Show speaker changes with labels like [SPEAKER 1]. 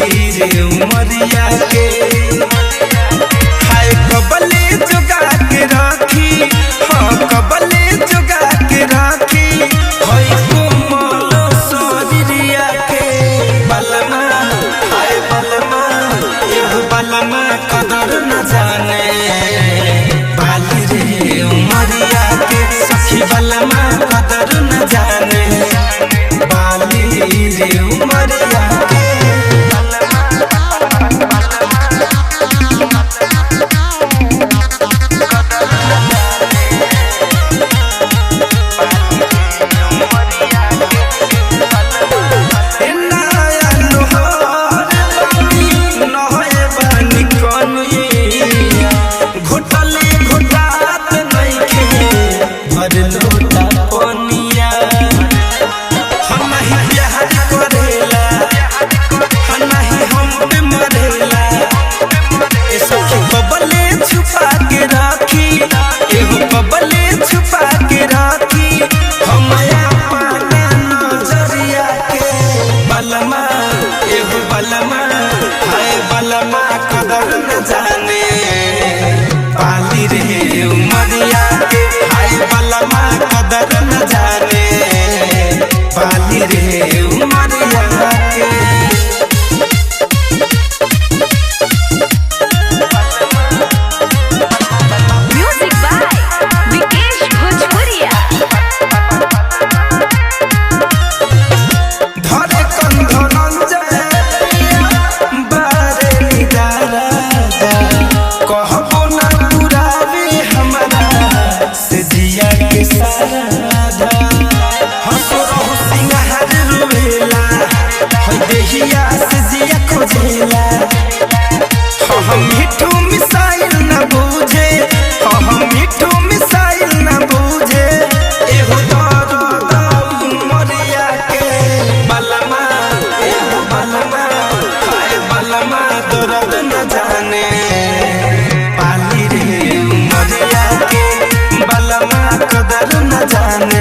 [SPEAKER 1] उमरिया के हाय कबले जुगा के राखी, हाँ कबले जुगा के राखी हाय कोमल शरीरिया के बलमा, हाय बलमा एगो बलमा कदर न जाने बाली रे उमरिया के सखी बलमा कदर न जाने बाली रे उमरिया के। बलमा कदर न जाने बाली रे उमरिया के, हाय बलमा कदर न जाने बाली रे उमरिया के।
[SPEAKER 2] म्यूजिक बाय विकेश भोजपुरिया।
[SPEAKER 1] धरे कंधन कहबो ना पुरावे हमारा से जिया के सारा हंसो रहो सिंगार रोवेला है देहिया से जिया खोजेला हम मिठू मिसाइल ना बूझे, हम मिठू मिसाइल ना बूझे एहो दर्द उमरिया के बलमा, एहो बलमा हाय बलमा दर्द न जाने बाली रे उमरिया के बलमा कदर न जाने।